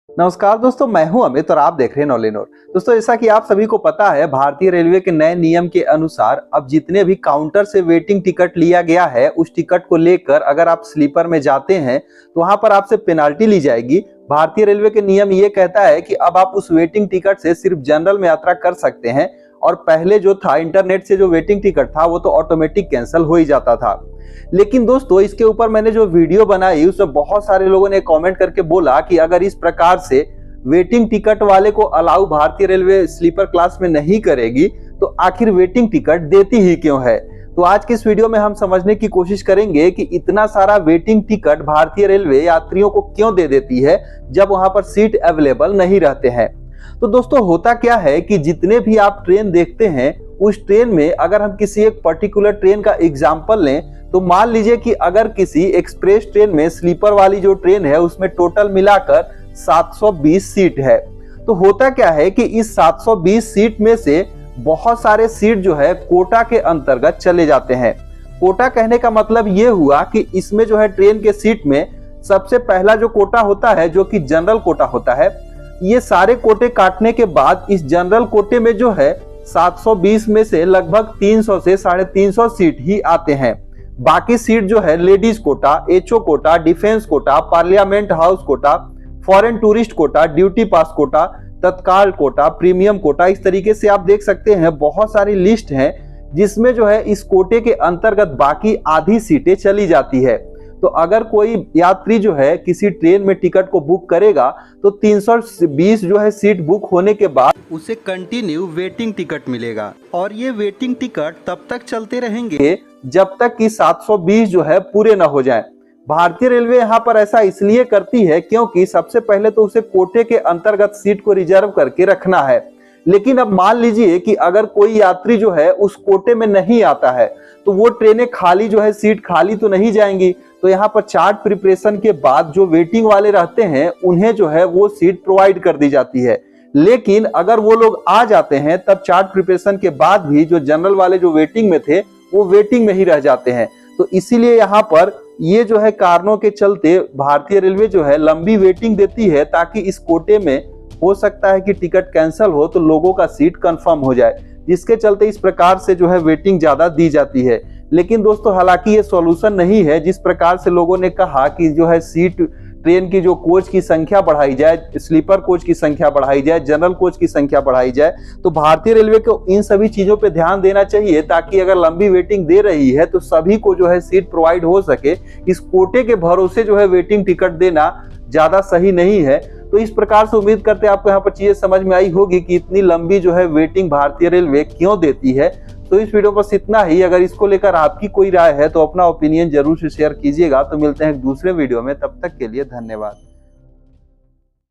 नमस्कार दोस्तों, मैं हूं अमित और आप देख रहे हैं नॉलेनोर। दोस्तों, जैसा कि आप सभी को पता है, भारतीय रेलवे के नए नियम के अनुसार अब जितने भी काउंटर से वेटिंग टिकट लिया गया है, उस टिकट को लेकर अगर आप स्लीपर में जाते हैं तो वहां पर आपसे पेनाल्टी ली जाएगी। भारतीय रेलवे के नियम ये कहता है कि अब आप उस वेटिंग टिकट से सिर्फ जनरल में यात्रा कर सकते हैं और पहले जो था इंटरनेट से जो वेटिंग टिकट था वो तो ऑटोमेटिक कैंसिल हो ही जाता था। लेकिन दोस्तों, इसके ऊपर मैंने जो वीडियो बनाई उसमें बहुत सारे लोगों ने कमेंट करके बोला कि अगर इस प्रकार से वेटिंग टिकट वाले को अलाउ भारतीय रेलवे स्लीपर क्लास में नहीं करेगी तो आखिर वेटिंग टिकट देती ही क्यों है। तो आज के इस वीडियो में हम समझने की कोशिश करेंगे कि इतना सारा वेटिंग टिकट भारतीय रेलवे यात्रियों को क्यों दे देती है जब वहां पर सीट अवेलेबल नहीं रहते हैं। तो दोस्तों, होता क्या है कि जितने भी आप ट्रेन देखते हैं उस ट्रेन में अगर हम किसी एक पर्टिकुलर ट्रेन का एग्जाम्पल लें तो मान लीजिए कि अगर किसी एक्सप्रेस ट्रेन में स्लीपर वाली जो ट्रेन है उसमें टोटल मिलाकर 720 सीट है। तो होता क्या है कि इस 720 सीट में से बहुत सारे सीट जो है कोटा के अंतर्गत चले जाते हैं। कोटा कहने का मतलब ये हुआ कि इसमें जो है ट्रेन के सीट में सबसे पहला जो कोटा होता है जो कि जनरल कोटा होता है, ये सारे कोटे काटने के बाद इस जनरल कोटे में जो है 720 में से लगभग 300 से 350 सीट ही आते हैं। बाकी सीट जो है ladies quota, HO quota, defence quota, parliament house quota, foreign tourist quota, duty pass quota, Tatkal quota, premium Kota, इस तरीके से आप देख सकते हैं बहुत सारी लिस्ट है जिसमें जो है इस कोटे के अंतर्गत बाकी आधी सीटें चली जाती है। तो अगर कोई यात्री जो है किसी ट्रेन में टिकट को बुक करेगा तो 320 जो है सीट बुक होने के बाद उसे कंटिन्यू वेटिंग टिकट मिलेगा और ये वेटिंग टिकट तब तक चलते रहेंगे जब तक कि 720 जो है पूरे ना हो जाए। भारतीय रेलवे यहाँ पर ऐसा इसलिए करती है क्योंकि सबसे पहले तो उसे कोटे के अंतर्गत सीट को रिजर्व करके रखना है। लेकिन अब मान लीजिए कि अगर कोई यात्री जो है उस कोटे में नहीं आता है तो वो ट्रेनें खाली जो है सीट खाली तो नहीं जाएंगी। तो यहाँ पर चार्ट प्रिपरेशन के बाद जो वेटिंग वाले रहते हैं उन्हें जो है वो सीट प्रोवाइड कर दी जाती है। लेकिन अगर वो लोग आ जाते हैं तब चार्ट प्रिपरेशन के बाद भी जो जनरल वाले जो वेटिंग में थे वो वेटिंग में ही रह जाते हैं। तो इसीलिए यहाँ पर ये जो है कारणों के चलते भारतीय रेलवे जो है लंबी वेटिंग देती है ताकि इस कोटे में हो सकता है कि टिकट कैंसिल हो तो लोगों का सीट कंफर्म हो जाए, जिसके चलते इस प्रकार से जो है वेटिंग ज्यादा दी जाती है। लेकिन दोस्तों, हालांकि ये सॉल्यूशन नहीं है। जिस प्रकार से लोगों ने कहा कि जो है सीट ट्रेन की जो कोच की संख्या बढ़ाई जाए, स्लीपर कोच की संख्या बढ़ाई जाए, जनरल कोच की संख्या बढ़ाई जाए, तो भारतीय रेलवे को इन सभी चीजों पे ध्यान देना चाहिए ताकि अगर लंबी वेटिंग दे रही है तो सभी को जो है सीट प्रोवाइड हो सके। इस कोटे के भरोसे जो है वेटिंग टिकट देना ज्यादा सही नहीं है। तो इस प्रकार से उम्मीद करते हैं आपको यहाँ पर चीजें समझ में आई होगी कि इतनी लंबी जो है वेटिंग भारतीय रेलवे क्यों देती है। तो इस वीडियो बस इतना ही। अगर इसको लेकर आपकी कोई राय है तो अपना ओपिनियन जरूर से शेयर कीजिएगा। तो मिलते हैं एक दूसरे वीडियो में, तब तक के लिए धन्यवाद।